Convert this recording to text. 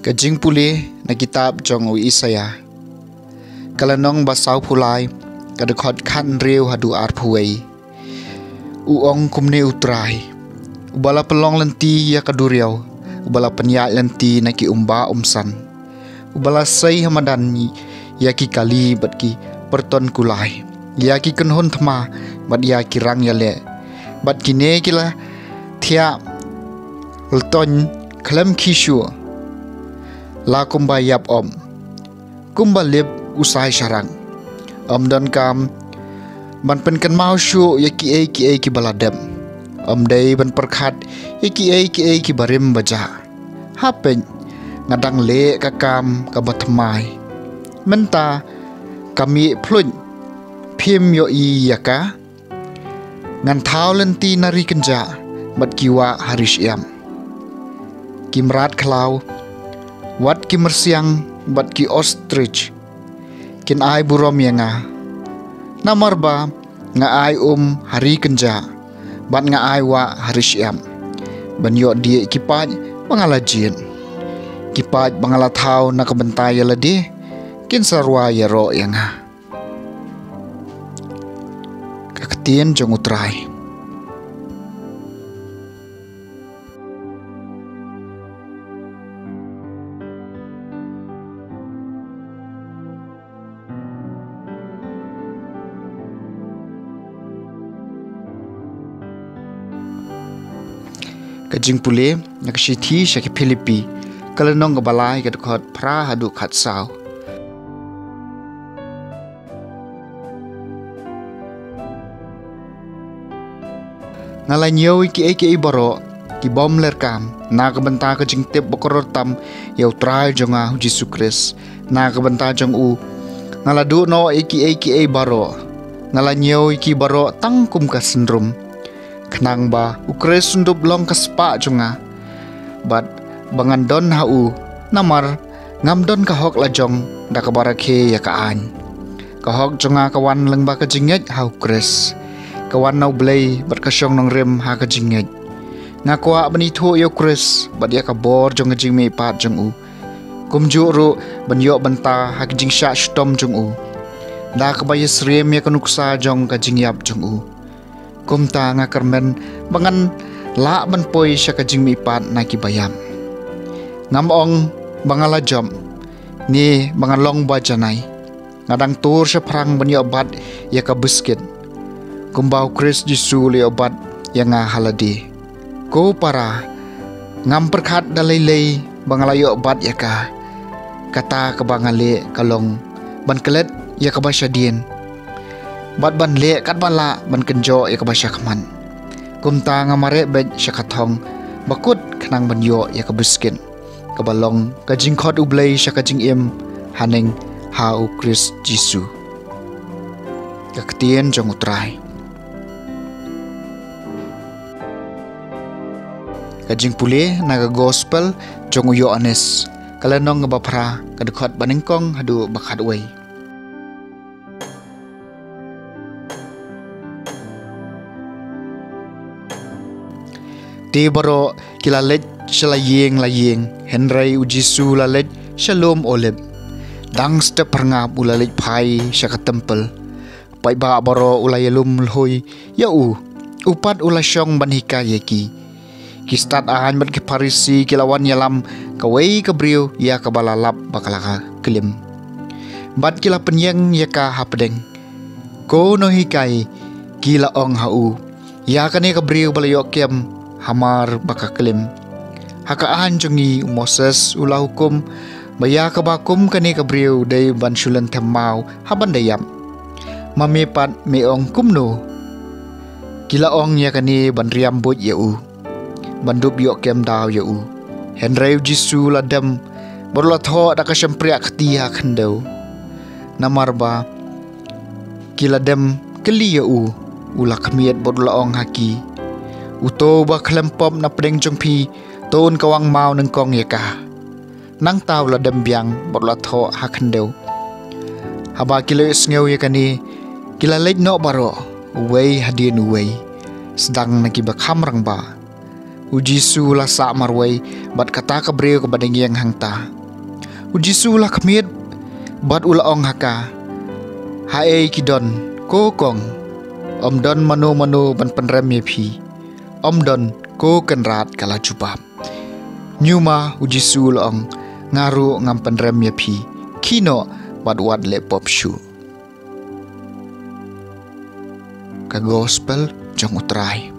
Kajing puli na kitab jong u Isaya. Kalanong basaw pulay kadakot kan rew hadu arpuway. Uong kumne utray. Ubala pelong lenti ya kaduriaw. Ubala penyak lenti na ki umba umsan. Ubala say hamadan ya ki kali bat ki perton kulay. Ya ki kenhon thama bat ya ki rang ya le. Bat kine kila thia ulton kalam kishu. La kumba yap kumba lip usai syarang don kam ban pen kan mau syu ki baladem dai ban perkhat ki barim baja hapen ngadang le kakam ka batmai menta kami plun phim yo I yaka ngan thau lenti nari kenja bat kiwa harish yam kimrat klau wat ki mersiang bat ki ostrich kin ai burom yanga namar ba nga ai hari kenja bat nga ai wa harisyam ban yo die kipaj bangalajin kipaj bangalathaw na kabantay ladi kin sarwa yaro yanga kakatien jong utray. Kajing pule nakasithi syaki Filipi kalanong gabalay kadukot pra hadu khatsaw. Ngalanyaw ki baro ki bom lerkam na kabanta kajing tip bokorotam yaw try jonga Jesu Kris na kabanta jong u ngaladu no ki baro ngalanyaw ki baro tangkum ka sindrom kenang ba ukres sundup long kaspa junga bat bangandon hau namar ngamdon kahok lajong da kabarakhe ya kaan kahok junga kawan lengba kajinget hau kres kawan nau blay bat kasyong nong rem ha kajinget ngakwa benitho yo kres bat ya kabor jong kajing me pat jong u kumju ru banyo banta ha kajing sha stom jong u da kabayas rem ya kanuksa jong kajing yap jong u kumta nga karmen bangan la ban poi sya kajing mipat na kibayam ngamong bangala jom ni bangalong bajanay ngadang tur sya prang banyo obat ya ka biscuit kumbau Kris Jesu le obat ya nga haladi ko para ngam perkhat dalay bangala yo obat ya ka kata ka bangale kalong ban kelet ya ka basyadien bat ban le kat bala ban kenjo ya kabasya kaman kumta ngamare bet syakathong bakut kenang ban yo ya kabiskin kabalong kajing khot ublay syakajing im haning hau Kris Jesu kaktien jong utray. Kajing pule naga gospel jong Yohanes kalanong ngabapra kadukot baningkong hadu bakat way. Di baro kilalet shalayeng Henry Ujisu lalet shalom oleb dang step perngap ulalet pai syaka tempel pai ba baro ulayalum lhoy ya upat ulasyong banhika yeki kistat ahan bat ke parisi kilawan yalam kawai kabriu ya kabalalap bakalaka kelim bat kila penyeng ya ka hapdeng ko no hikai kila ong hau ya kane kabriu balayo kem hamar bakaklim hakaan jongi Moses ulah hukum baya kabakum kani kabriu day bansulan temau haban dayam mamepat meong kumno kilaong ya kani banriam bot yau bandub yok kem daw yau Henry Jesu ladam berlatho da kasyempria ktia khandau namarba kiladem keli yau ulah kemiet bodlaong haki uto ba klempom na pedeng jongpi ton kawang mau neng kong yaka nang taw la dembyang borla tho hakandeu haba kilo sngew yakani kila lej no baro uway hadin uway sedang nakibakham rang ba Ujisu la sa marway bat kata ka breu ka badengiang hangta. Ujisu la khamit bat ulaong haka. Hae kidon kokong. Om don manu ban penrem ye phi. Om don ko kenrat kala jubab. Nyuma ujisu laong ngaru ngam penrem ye phi. Kino bat wad le pop shu. Ka gospel jong utrai.